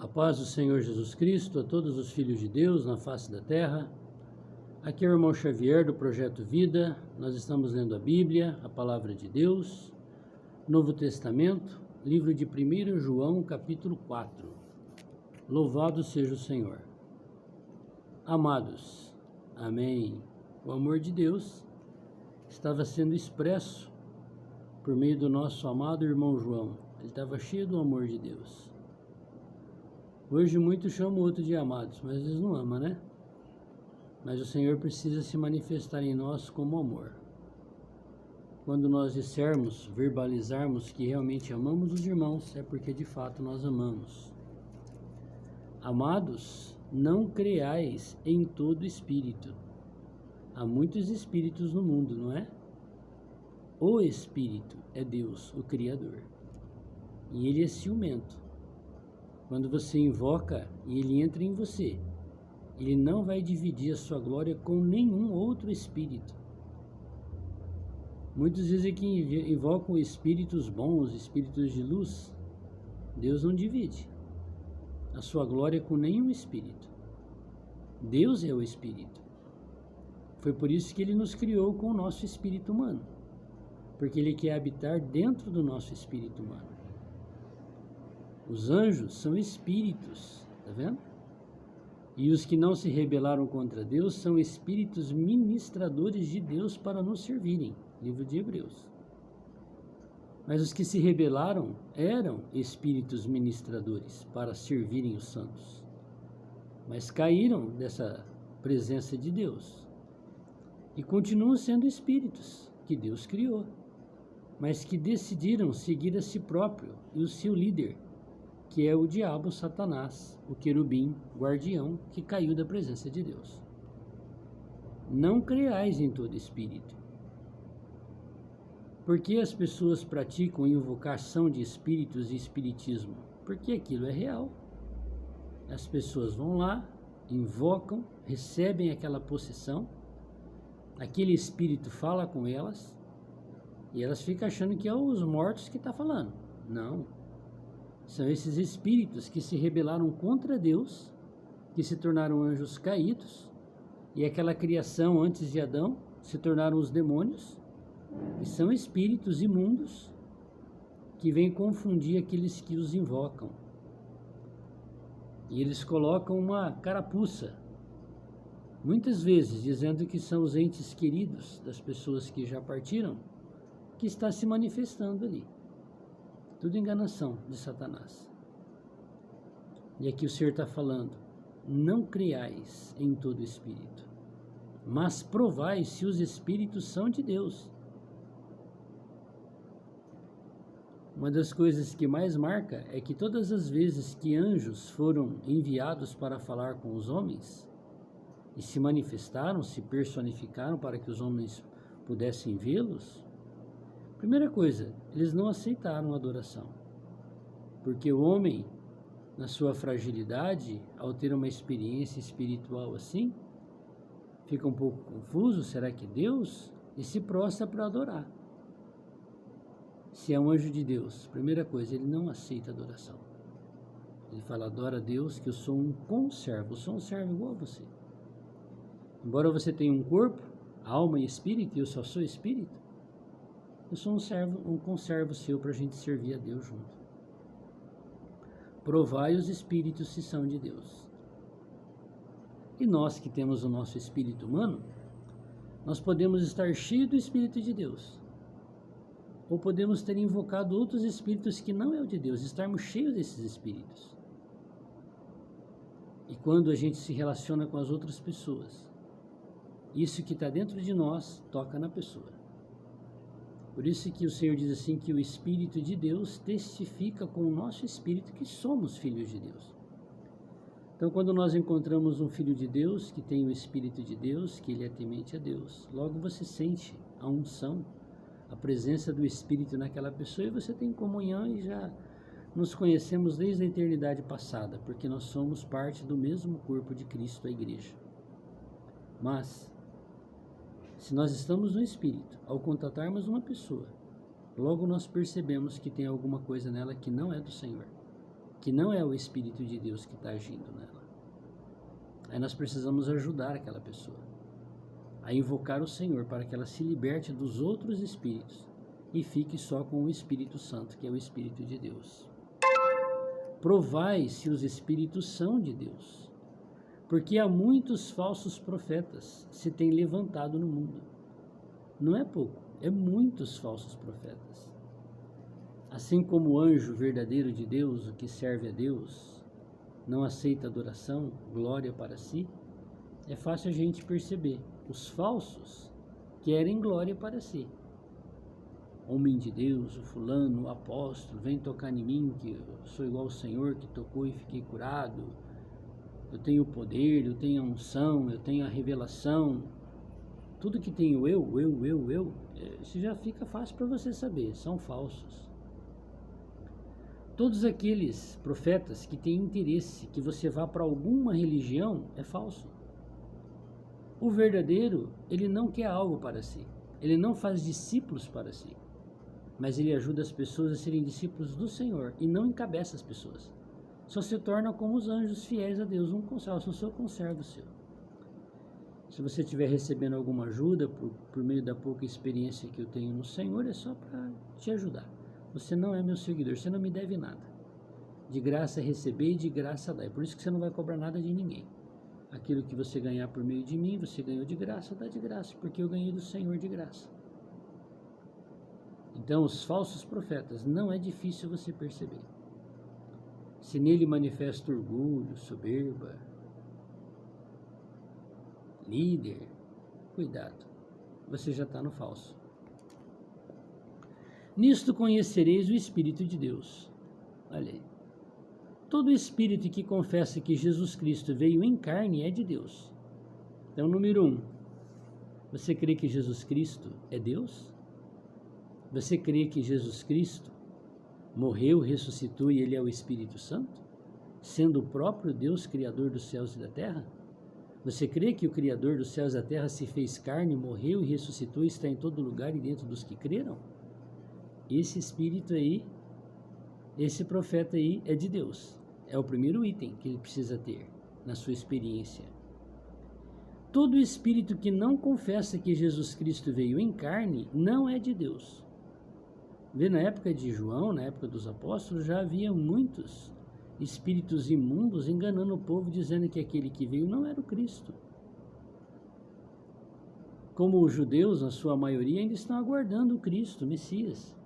A paz do Senhor Jesus Cristo a todos os filhos de Deus na face da terra. Aqui é o irmão Xavier do Projeto Vida. Nós estamos lendo a Bíblia, a Palavra de Deus, Novo Testamento, livro de 1 João, capítulo 4. Louvado seja o Senhor. Amados, amém. O amor de Deus estava sendo expresso por meio do nosso amado irmão João. Ele estava cheio do amor de Deus. Hoje muitos chamam o outro de amados, mas eles não amam, né? Mas o Senhor precisa se manifestar em nós como amor. Quando nós dissermos, verbalizarmos que realmente amamos os irmãos, é porque de fato nós amamos. Amados, não creais em todo espírito. Há muitos espíritos no mundo, não é? O Espírito é Deus, o Criador. E Ele é ciumento. Quando você invoca e Ele entra em você, Ele não vai dividir a sua glória com nenhum outro espírito. Muitos dizem que invocam espíritos bons, espíritos de luz. Deus não divide a sua glória com nenhum espírito. Deus é o Espírito. Foi por isso que Ele nos criou com o nosso espírito humano, porque Ele quer habitar dentro do nosso espírito humano. Os anjos são espíritos, tá vendo? E os que não se rebelaram contra Deus são espíritos ministradores de Deus para nos servirem. Livro de Hebreus. Mas os que se rebelaram eram espíritos ministradores para servirem os santos. Mas caíram dessa presença de Deus. E continuam sendo espíritos que Deus criou, mas que decidiram seguir a si próprio e o seu líder, que é o diabo, Satanás, o querubim guardião que caiu da presença de Deus. Não creais em todo espírito. Por que as pessoas praticam invocação de espíritos e espiritismo? Porque aquilo é real. As pessoas vão lá, invocam, recebem aquela possessão, aquele espírito fala com elas e elas ficam achando que é os mortos que está falando. Não. São esses espíritos que se rebelaram contra Deus, que se tornaram anjos caídos, e aquela criação antes de Adão se tornaram os demônios, e são espíritos imundos que vêm confundir aqueles que os invocam. E eles colocam uma carapuça, muitas vezes dizendo que são os entes queridos das pessoas que já partiram, que está se manifestando ali. Tudo enganação de Satanás. E aqui o Senhor está falando: não creais em todo espírito, mas provai se os espíritos são de Deus. Uma das coisas que mais marca é que todas as vezes que anjos foram enviados para falar com os homens e se manifestaram, se personificaram para que os homens pudessem vê-los, primeira coisa, eles não aceitaram a adoração, porque o homem, na sua fragilidade, ao ter uma experiência espiritual assim, fica um pouco confuso, será que é Deus? E se prostra para adorar. Se é um anjo de Deus, primeira coisa, ele não aceita adoração. Ele fala: adora a Deus, que eu sou um conservo, eu sou um servo igual a você. Embora você tenha um corpo, alma e espírito, e eu só sou espírito, eu sou um conservo seu para a gente servir a Deus junto. Provai os espíritos se são de Deus. E nós que temos o nosso espírito humano, nós podemos estar cheios do Espírito de Deus. Ou podemos ter invocado outros espíritos que não é o de Deus, estarmos cheios desses espíritos. E quando a gente se relaciona com as outras pessoas, isso que está dentro de nós toca na pessoa. Por isso que o Senhor diz assim, que o Espírito de Deus testifica com o nosso espírito que somos filhos de Deus. Então, quando nós encontramos um filho de Deus, que tem o Espírito de Deus, que ele é temente a Deus, logo você sente a unção, a presença do Espírito naquela pessoa, e você tem comunhão e já nos conhecemos desde a eternidade passada, porque nós somos parte do mesmo corpo de Cristo, a igreja. Mas se nós estamos no Espírito, ao contatarmos uma pessoa, logo nós percebemos que tem alguma coisa nela que não é do Senhor. que não é o Espírito de Deus que está agindo nela. Aí nós precisamos ajudar aquela pessoa a invocar o Senhor para que ela se liberte dos outros espíritos e fique só com o Espírito Santo, que é o Espírito de Deus. Provai se os espíritos são de Deus, porque há muitos falsos profetas se têm levantado no mundo. Não é pouco, é muitos falsos profetas. Assim como o anjo verdadeiro de Deus, o que serve a Deus, não aceita adoração, glória para si, é fácil a gente perceber. Os falsos querem glória para si. Homem de Deus, o fulano, o apóstolo, vem tocar em mim, que eu sou igual ao Senhor que tocou e fiquei curado. Eu tenho o poder, eu tenho a unção, eu tenho a revelação. Tudo que tem eu, isso já fica fácil para você saber, são falsos. Todos aqueles profetas que têm interesse que você vá para alguma religião, é falso. O verdadeiro, ele não quer algo para si, ele não faz discípulos para si, mas ele ajuda as pessoas a serem discípulos do Senhor e não encabeça as pessoas. Só se torna como os anjos fiéis a Deus, um conserva, só seu conserva o seu. Se você estiver recebendo alguma ajuda por meio da pouca experiência que eu tenho no Senhor, é só para te ajudar. Você não é meu seguidor, você não me deve nada. De graça receber e de graça dar. É por isso que você não vai cobrar nada de ninguém. Aquilo que você ganhar por meio de mim, você ganhou de graça, dá de graça, porque eu ganhei do Senhor de graça. Então, os falsos profetas, não é difícil você perceber. Se nele manifesta orgulho, soberba, líder, cuidado, você já está no falso. Nisto conhecereis o Espírito de Deus. Olha aí. Todo espírito que confessa que Jesus Cristo veio em carne é de Deus. Então, número 1, você crê que Jesus Cristo é Deus? Você crê que Jesus Cristo morreu, ressuscitou e Ele é o Espírito Santo? Sendo o próprio Deus, Criador dos céus e da terra? Você crê que o Criador dos céus e da terra se fez carne, morreu e ressuscitou e está em todo lugar e dentro dos que creram? Esse Espírito aí, esse profeta aí é de Deus. É o primeiro item que ele precisa ter na sua experiência. Todo espírito que não confessa que Jesus Cristo veio em carne não é de Deus. Vê, na época de João, na época dos apóstolos, já havia muitos espíritos imundos enganando o povo, dizendo que aquele que veio não era o Cristo. Como os judeus, na sua maioria, ainda estão aguardando o Cristo, o Messias.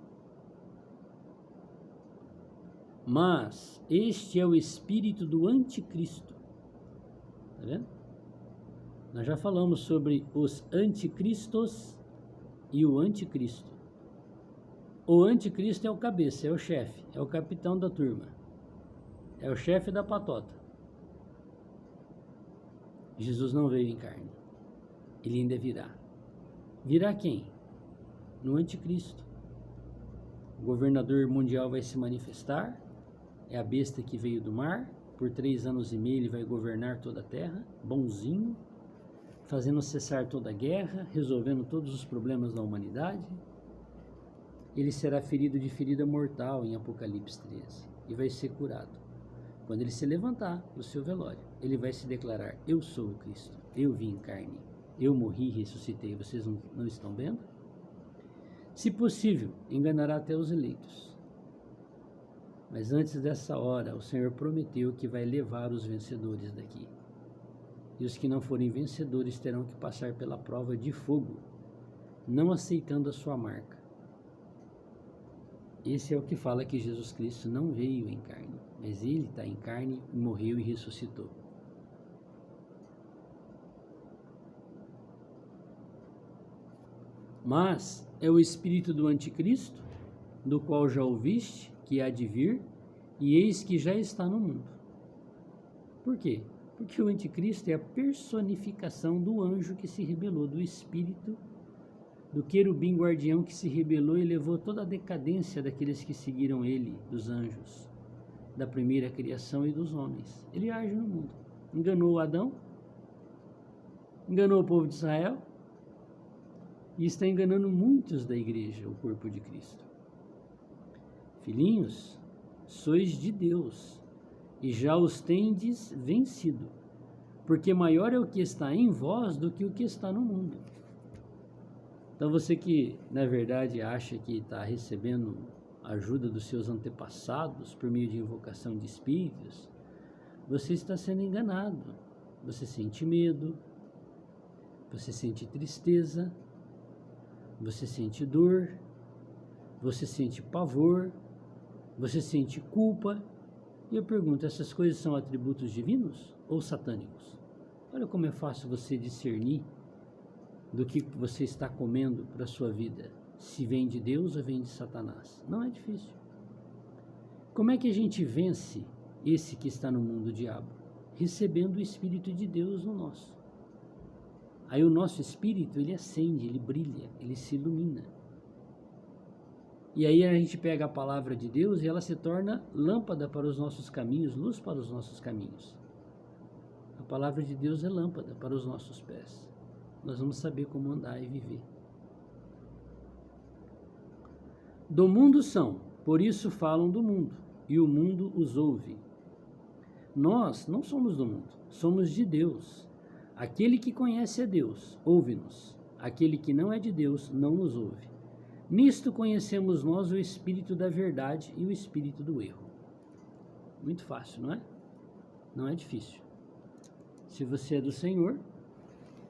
Mas este é o espírito do anticristo. Tá vendo? Nós já falamos sobre os anticristos e o anticristo. O anticristo é o cabeça, é o chefe, é o capitão da turma. É o chefe da patota. Jesus não veio em carne. Ele ainda virá. Virá quem? No anticristo. O governador mundial vai se manifestar. É a besta que veio do mar. Por 3 anos e meio ele vai governar toda a terra, bonzinho, fazendo cessar toda a guerra, resolvendo todos os problemas da humanidade. Ele será ferido de ferida mortal em Apocalipse 13 e vai ser curado. Quando ele se levantar do seu velório, ele vai se declarar: eu sou o Cristo, eu vim em carne, eu morri e ressuscitei. Vocês não estão vendo? Se possível, enganará até os eleitos. Mas antes dessa hora, o Senhor prometeu que vai levar os vencedores daqui. E os que não forem vencedores terão que passar pela prova de fogo, não aceitando a sua marca. Esse é o que fala que Jesus Cristo não veio em carne, mas Ele está em carne, morreu e ressuscitou. Mas é o espírito do anticristo, do qual já ouviste, que há de vir, e eis que já está no mundo. Por quê? Porque o anticristo é a personificação do anjo que se rebelou, do espírito do querubim guardião que se rebelou e levou toda a decadência daqueles que seguiram ele, dos anjos, da primeira criação e dos homens. Ele age no mundo. Enganou Adão, enganou o povo de Israel e está enganando muitos da igreja, o corpo de Cristo. Filhinhos, sois de Deus, e já os tendes vencido, porque maior é o que está em vós do que o que está no mundo. Então você que, na verdade, acha que está recebendo a ajuda dos seus antepassados por meio de invocação de espíritos, você está sendo enganado. Você sente medo, você sente tristeza, você sente dor, você sente pavor, você sente culpa. E eu pergunto, essas coisas são atributos divinos ou satânicos? Olha como é fácil você discernir do que você está comendo para a sua vida, se vem de Deus ou vem de Satanás. Não é difícil. Como é que a gente vence esse que está no mundo, o diabo? Recebendo o Espírito de Deus no nosso. Aí o nosso espírito, ele acende, ele brilha, ele se ilumina. E aí a gente pega a palavra de Deus e ela se torna lâmpada para os nossos caminhos, luz para os nossos caminhos. A palavra de Deus é lâmpada para os nossos pés. Nós vamos saber como andar e viver. Do mundo são, por isso falam do mundo, e o mundo os ouve. Nós não somos do mundo, somos de Deus. Aquele que conhece a Deus, ouve-nos. Aquele que não é de Deus, não nos ouve. Nisto conhecemos nós o espírito da verdade e o espírito do erro. Muito fácil, não é? Não é difícil. Se você é do Senhor,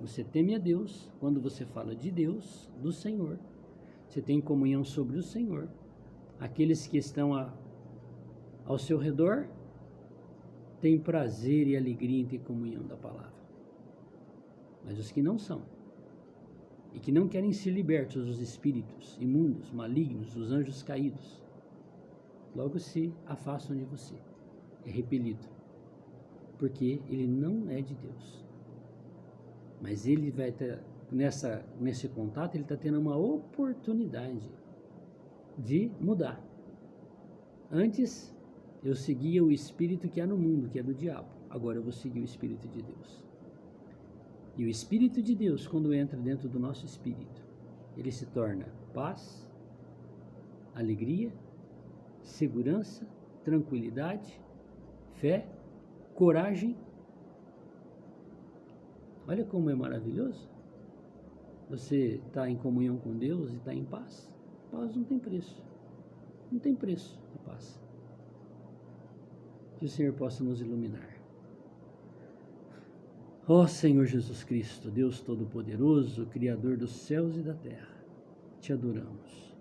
você teme a Deus. Quando você fala de Deus, do Senhor, você tem comunhão sobre o Senhor. Aqueles que estão ao seu redor têm prazer e alegria em ter comunhão da palavra. Mas os que não são, e que não querem ser libertos dos espíritos imundos, malignos, dos anjos caídos, logo se afastam de você, é repelido, porque ele não é de Deus. Mas ele vai ter, nesse contato, ele está tendo uma oportunidade de mudar. Antes, eu seguia o espírito que há no mundo, que é do diabo. Agora eu vou seguir o espírito de Deus. E o Espírito de Deus, quando entra dentro do nosso espírito, ele se torna paz, alegria, segurança, tranquilidade, fé, coragem. Olha como é maravilhoso. Você está em comunhão com Deus e está em paz. Paz não tem preço. Não tem preço a paz. Que o Senhor possa nos iluminar. Ó Senhor Jesus Cristo, Deus Todo-Poderoso, Criador dos céus e da terra, te adoramos.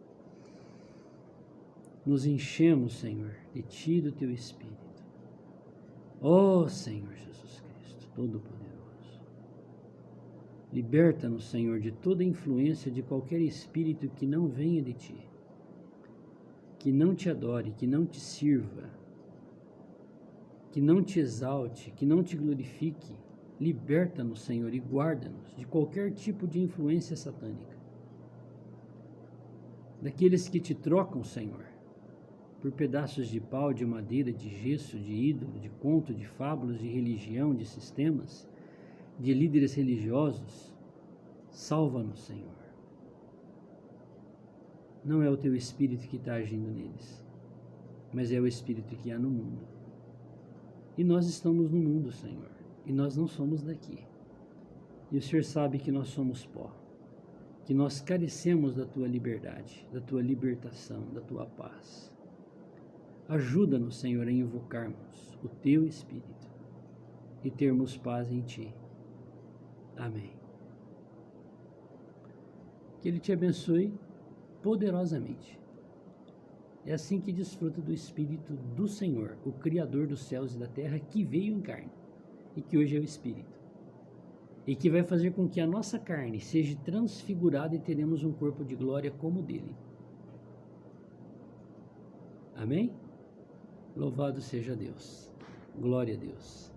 Nos enchemos, Senhor, de Ti e do Teu Espírito. Ó Senhor Jesus Cristo, Todo-Poderoso, liberta-nos, Senhor, de toda influência de qualquer espírito que não venha de Ti, que não Te adore, que não Te sirva, que não Te exalte, que não Te glorifique. Liberta-nos, Senhor, e guarda-nos de qualquer tipo de influência satânica. Daqueles que Te trocam, Senhor, por pedaços de pau, de madeira, de gesso, de ídolo, de conto, de fábulas, de religião, de sistemas, de líderes religiosos. Salva-nos, Senhor. Não é o Teu Espírito que está agindo neles, mas é o Espírito que há no mundo. E nós estamos no mundo, Senhor. E nós não somos daqui. E o Senhor sabe que nós somos pó, que nós carecemos da Tua liberdade, da Tua libertação, da Tua paz. Ajuda-nos, Senhor, a invocarmos o Teu Espírito e termos paz em Ti. Amém. Que Ele te abençoe poderosamente. É assim que desfruta do Espírito do Senhor, o Criador dos céus e da terra, que veio em carne e que hoje é o Espírito, e que vai fazer com que a nossa carne seja transfigurada e teremos um corpo de glória como o dele. Amém? Louvado seja Deus. Glória a Deus.